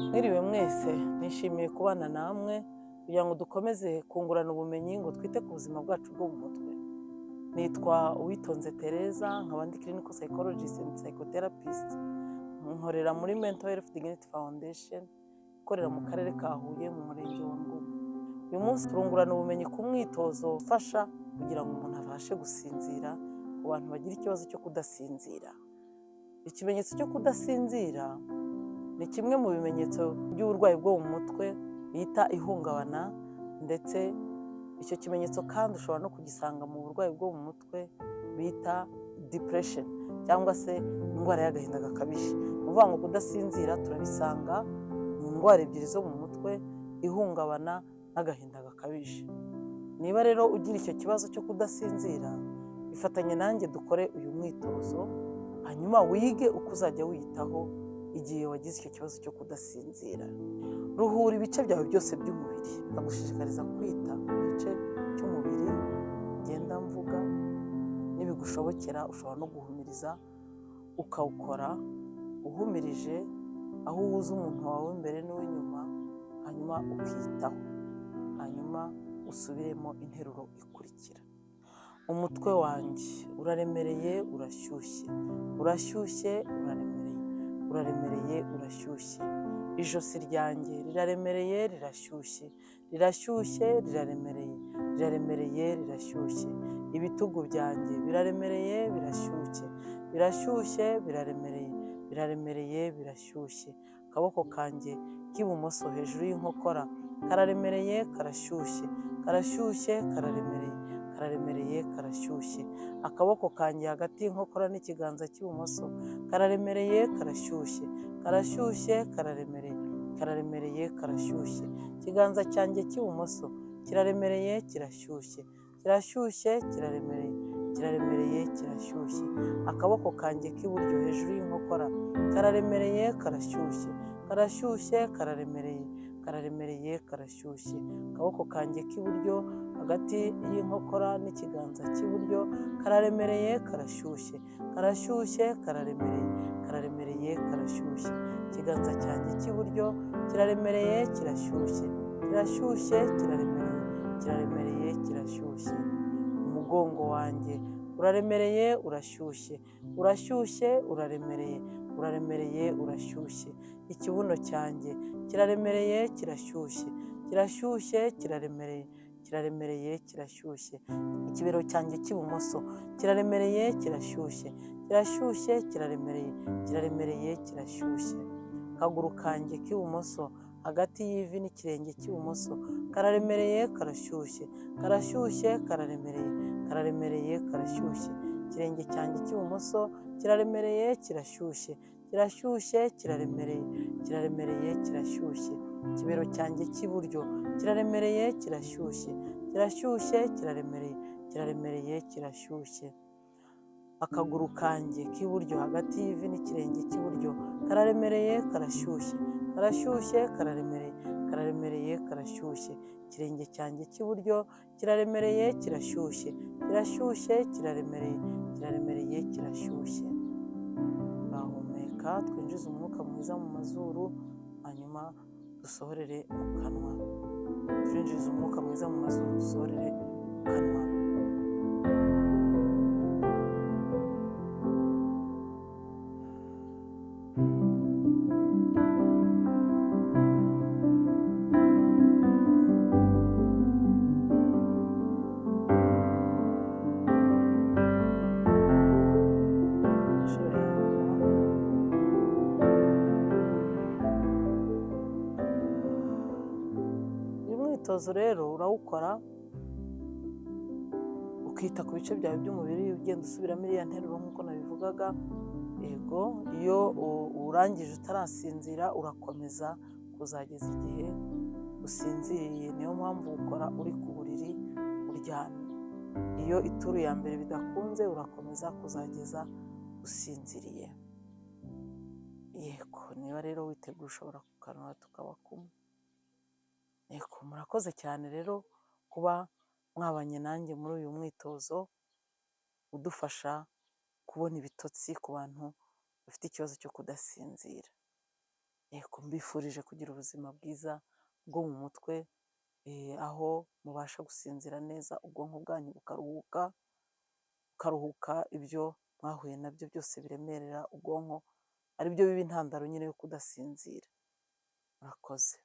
Mwiriwe mwese, nishimiye kubana namwe kugira ngo dukomeze kungurana ubumenyi ngo twite ku buzima bwacu bwo mu mutwe. Nitwa Uwitonze Tereza, nkaba ndi clinical psychologist and psychotherapist. Nkorera muri Mental Health Dignity Foundation, ikorera mu karere ka Huye mu murenge wa Ngoma. Uyu munsi turungurana ubumenyi ku mwitozo ufasha kugira ngo umuntu abashe gusinzira ku bantu bagira ikibazo cyo kudasinzira. Ikimenyetso cyo kudasinzira ni kimwe mu bimenyetso by'uburwayi bwo mu mutwe bita ihungabana, ndetse icyo kimenyetso kandi ushobora no kugisanga mu burwayi bwo mu mutwe bita depression cyangwa se indwara y'agahinda gakabije. Ni ukuvuga ngo kudasinzira turabisanga mu ndwara ebyiri zo mu mutwe, ihungabana n'agahinda gakabije. Niba rero ugira icyo kibazo cyo kudasinzira, ifatanye nanjye dukore uyu mwitozo, hanyuma wige uko uzajya wiyitaho igihe wagize icyo kibazo cyo kudasinzira. Ruhura ibice byawe byose by'umubiri. Ndagushishikariza kwita ku gice cy'umubiri ngenda mvuga, nibigushobokera ushobora no guhumiriza ukawukora uhumirije, aho uhuza umuntu wawe w'imbere n'uw'inyuma, hanyuma ukiyitaho, hanyuma usubiremo interuro ikurikira. Umutwe wanjye uraremereye, urashyushye, urashyushye, uraremereye, uraremereye, urashyushye. Ijosi ryanjye riraremereye, rirashyushye, rirashyushye, riraremereye, riraremereye, rirashyushye. Ibitugu byanjye biraremereye, birashyushye, birashyushye, biraremereye, biraremereye, birashyushye. Akaboko kanjye k'ibumoso hejuru y'inkokora kararemereye, karashyushye, karashyushye, kararemereye, kararemereye, karashyushye. Akaboko kanjye hagati y'inkokora n'ikiganza cy'ibumoso kararemereye, karashyushye, karashyushye, kararemereye, kararemereye, karashyushye. Ikiganza cyanjye cy'ibumoso kiraremereye, kirashyushye, kirashyushye, kiraremereye, kiraremereye, kirashyushye. Akaboko kanjye k'iburyo hejuru y'inkokora kararemereye, karashyushye, karashyushye, kararemereye, kararemereye, karashyushye. Akaboko kanjye k'iburyo hagati y'inkokora n'ikiganza cy'iburyo kararemereye, karashyushye, karashyushye, kararemereye, kararemereye, karashyushye. Ikiganza cyanjye cy'iburyo kiraremereye, kirashyushye, kirashyushye, kiraremereye, kiraremereye, kirashyushye. Umugongo wanjye uraremereye, urashyushye, urashyushye, uraremereye, uraremereye, urashyushye. Ikibuno cyanjye kiraremereye, kirashyushye, kirashyushye, kiraremereye, kiraremereye, kirashyushye. Ikibero cyanjye cy'ibumoso kiraremereye, kirashyushye, kirashyushye, kiraremereye, kiraremereye, kirashyushye. Akaguru kanjye k'ibumoso hagati y'ivi n'ikirenge cy'ibumoso kararemereye, karashyushye, karashyushye, kararemereye, kararemereye, karashyushye. Ikirenge cyanjye cy'ibumoso kiraremereye, kirashyushye, kirashyushye, kiraremereye, kiraremereye, kirashyushye. Ikibero cyanjye cy'iburyo kiraremereye, kirashyushye, kirashyushye, kiraremereye, kiraremereye, kirashyushye. Akaguru kanjye k'iburyo hagati y'ivi n'ikirenge cy'iburyo kararemereye, karashyushye, karashyushye, kararemereye, kararemereye, karashyushye. Ikirenge cyanjye cy'iburyo kiraremereye, kirashyushye, kirashyushye, kiraremereye, kiraremereye, kirashyushye. Turahumeka, twinjize umwuka mwiza mu mazuru, hanyuma dusohorere mu kanwa. Twinjize umwuka mwiza mu mazuru, dusohorere mu kanwa. Umwitozo rero urawukora ukita ku bice byawe by'umubiri, ugenda usubiramo iriya nteruro nk'uko nabivugaga. Yego, iyo urangije utarasinzira urakomeza kuzageza igihe usinziriye. Niyo mpamvu ukora uri ku buriri uryamye. Iyo ituru ya mbere bidakunze urakomeza kuzageza usinziriye. Yego, niba rero witeguye ushobora kukanura tukaba kumwe. Yego, murakoze cyane rero kuba mwabanye nanjye muri uyu mwitozo udufasha kubona ibitotsi ku bantu bafite ikibazo cyo kudasinzira. Yego mbifurije kugira ubuzima bwiza bwo mu mutwe, aho mubasha gusinzira neza ubwonko bwanyu bukaruhuka ibyo mwahuye nabyo byose biremerera ubwonko, ari byo biba intandaro nyine yo kudasinzira. Murakoze.